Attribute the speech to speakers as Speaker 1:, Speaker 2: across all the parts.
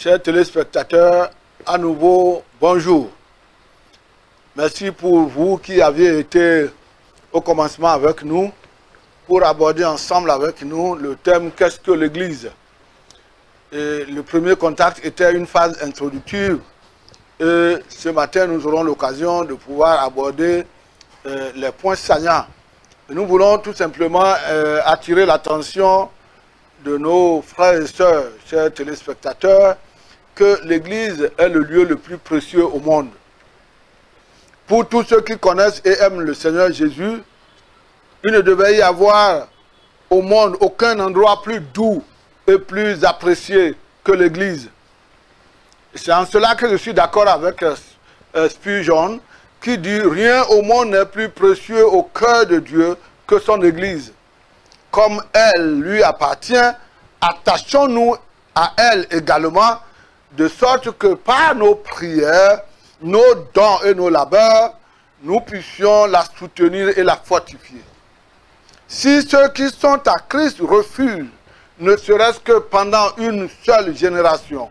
Speaker 1: Chers téléspectateurs, à nouveau, bonjour. Merci pour vous qui aviez été au commencement avec nous pour aborder ensemble avec nous le thème « Qu'est-ce que l'Église ?» Et le premier contact était une phase introductive. Et ce matin, nous aurons l'occasion de pouvoir aborder les points saillants. Et nous voulons tout simplement attirer l'attention de nos frères et sœurs, chers téléspectateurs, que l'Église est le lieu le plus précieux au monde. Pour tous ceux qui connaissent et aiment le Seigneur Jésus, il ne devait y avoir au monde aucun endroit plus doux et plus apprécié que l'Église. C'est en cela que je suis d'accord avec Spurgeon, qui dit « Rien au monde n'est plus précieux au cœur de Dieu que son Église. Comme elle lui appartient, attachons-nous à elle également, de sorte que par nos prières, nos dons et nos labeurs, nous puissions la soutenir et la fortifier. Si ceux qui sont à Christ refusent, ne serait-ce que pendant une seule génération,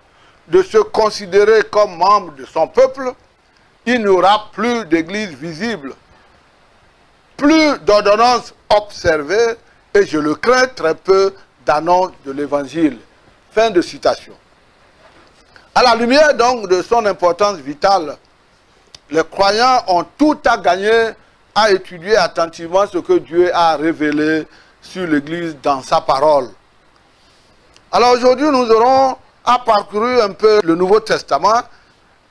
Speaker 1: de se considérer comme membre de son peuple, il n'y aura plus d'église visible, plus d'ordonnances observées, et je le crains, très peu d'annonces de l'évangile. » Fin de citation. À la lumière donc de son importance vitale, les croyants ont tout à gagner à étudier attentivement ce que Dieu a révélé sur l'Église dans sa parole. Alors aujourd'hui, nous aurons à parcourir un peu le Nouveau Testament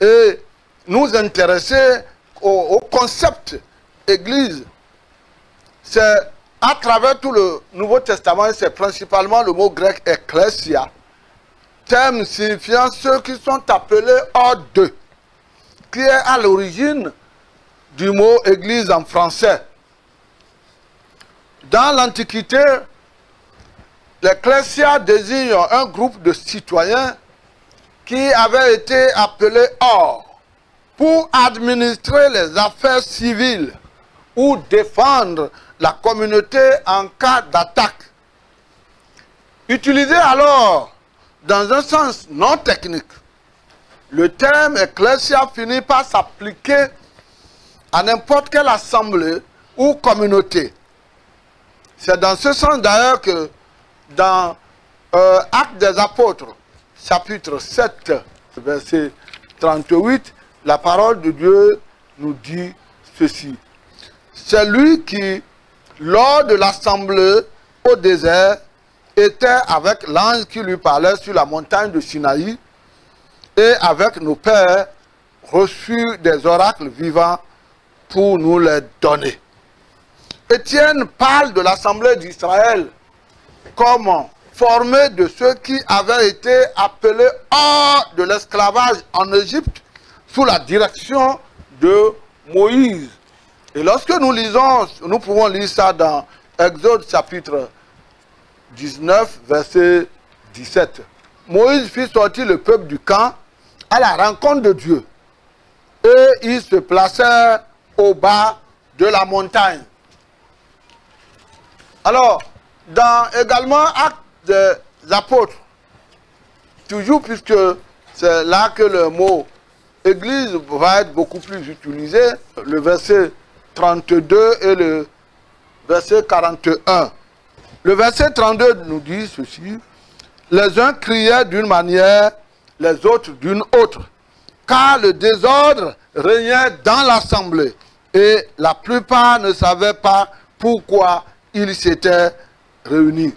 Speaker 1: et nous intéresser au concept Église. C'est à travers tout le Nouveau Testament, c'est principalement le mot grec ecclesia, terme signifiant ceux qui sont appelés hors d'eux, qui est à l'origine du mot église en français. Dans l'Antiquité, l'ecclésia désigne un groupe de citoyens qui avaient été appelés hors pour administrer les affaires civiles ou défendre la communauté en cas d'attaque. Utilisé alors dans un sens non technique, le terme ecclésia finit par s'appliquer à n'importe quelle assemblée ou communauté. C'est dans ce sens d'ailleurs que dans Actes des Apôtres, chapitre 7, verset 38, la parole de Dieu nous dit ceci. C'est lui qui, lors de l'assemblée au désert, était avec l'ange qui lui parlait sur la montagne de Sinaï et avec nos pères reçut des oracles vivants pour nous les donner. Étienne parle de l'assemblée d'Israël comme formée de ceux qui avaient été appelés hors de l'esclavage en Égypte sous la direction de Moïse. Et lorsque nous lisons, nous pouvons lire ça dans Exode chapitre 19, verset 17. Moïse fit sortir le peuple du camp à la rencontre de Dieu. Et ils se placèrent au bas de la montagne. Alors, dans également Actes des Apôtres, toujours puisque c'est là que le mot église va être beaucoup plus utilisé, le verset 32 et le verset 41. Le verset 32 nous dit ceci: les uns criaient d'une manière, les autres d'une autre, car le désordre régnait dans l'assemblée, et la plupart ne savaient pas pourquoi ils s'étaient réunis.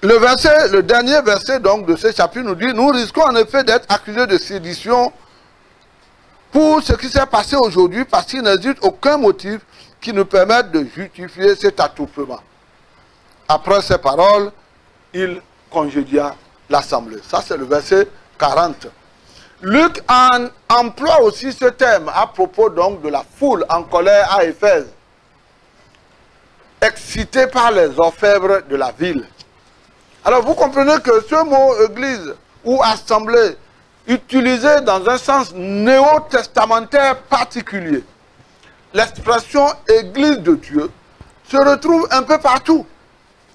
Speaker 1: Le dernier verset donc de ce chapitre nous dit: nous risquons en effet d'être accusés de sédition pour ce qui s'est passé aujourd'hui, parce qu'il n'existe aucun motif qui nous permette de justifier cet attroupement. Après ces paroles, il congédia l'assemblée. Ça, c'est le verset 40. Luc emploie aussi ce terme à propos donc de la foule en colère à Éphèse, excitée par les orfèvres de la ville. Alors vous comprenez que ce mot église ou assemblée, utilisé dans un sens néo-testamentaire particulier, l'expression église de Dieu se retrouve un peu partout.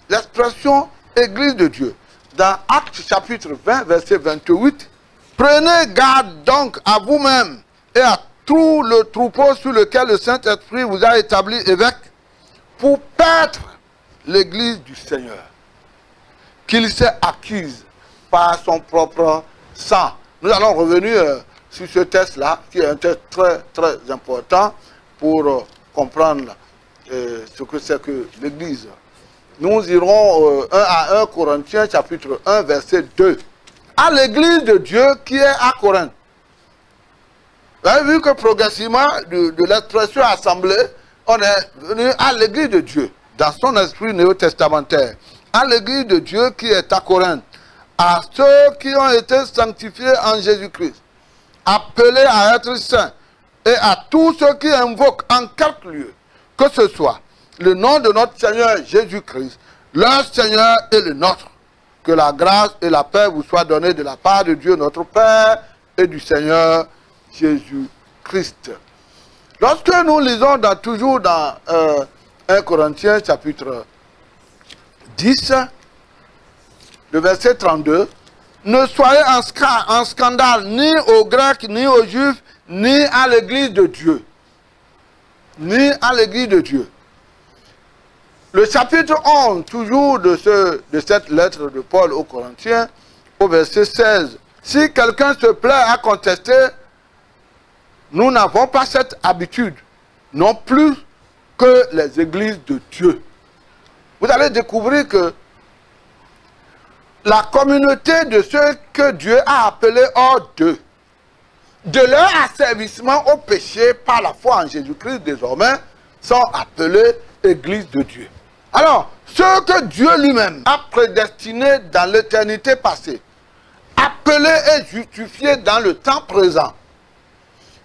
Speaker 1: L'expression église de Dieu. Dans Actes chapitre 20, verset 28, Prenez garde donc à vous-même et à tout le troupeau sur lequel le Saint-Esprit vous a établi évêque pour paître l'Église du Seigneur, qu'il s'est acquise par son propre sang. Nous allons revenir sur ce texte-là, qui est un texte très, très important pour comprendre ce que c'est que l'Église. Nous irons 1 à 1 Corinthiens, chapitre 1, verset 2. À l'Église de Dieu qui est à Corinthe. Vous avez vu que progressivement, de l'expression assemblée, on est venu à l'Église de Dieu, dans son esprit néo-testamentaire. À l'Église de Dieu qui est à Corinthe. À ceux qui ont été sanctifiés en Jésus-Christ, appelés à être saints, et à tous ceux qui invoquent en quelque lieu, que ce soit le nom de notre Seigneur Jésus-Christ, leur Seigneur et le nôtre. Que la grâce et la paix vous soient données de la part de Dieu notre Père et du Seigneur Jésus-Christ. Lorsque nous lisons toujours dans 1 Corinthiens chapitre 10, le verset 32, ne soyez en scandale ni aux Grecs, ni aux Juifs, ni à l'Église de Dieu. Ni à l'Église de Dieu. Le chapitre 11, toujours de cette lettre de Paul aux Corinthiens, au verset 16. Si quelqu'un se plaît à contester, nous n'avons pas cette habitude, non plus que les églises de Dieu. Vous allez découvrir que la communauté de ceux que Dieu a appelés hors d'eux, de leur asservissement au péché par la foi en Jésus-Christ désormais, sont appelés église de Dieu. Alors, ceux que Dieu lui-même a prédestinés dans l'éternité passée, appelés et justifiés dans le temps présent,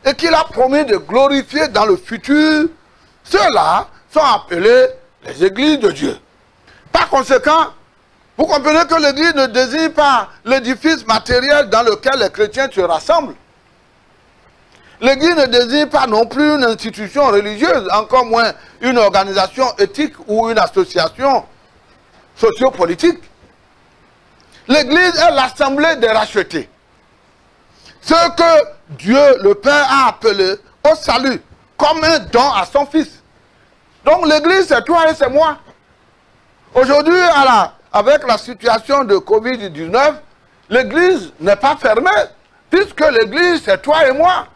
Speaker 1: et qu'il a promis de glorifier dans le futur, ceux-là sont appelés les églises de Dieu. Par conséquent, vous comprenez que l'église ne désigne pas l'édifice matériel dans lequel les chrétiens se rassemblent. L'église ne désigne pas non plus une institution religieuse, encore moins une organisation éthique ou une association sociopolitique. L'église est l'assemblée des rachetés. Ceux que Dieu, le Père, a appelés au salut, comme un don à son Fils. Donc l'église, c'est toi et c'est moi. Aujourd'hui, avec la situation de Covid-19, l'église n'est pas fermée, puisque l'église, c'est toi et moi.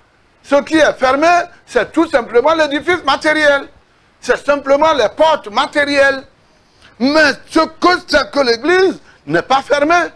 Speaker 1: Ce qui est fermé, c'est tout simplement l'édifice matériel. C'est simplement les portes matérielles. Mais ce que c'est que l'église n'est pas fermée.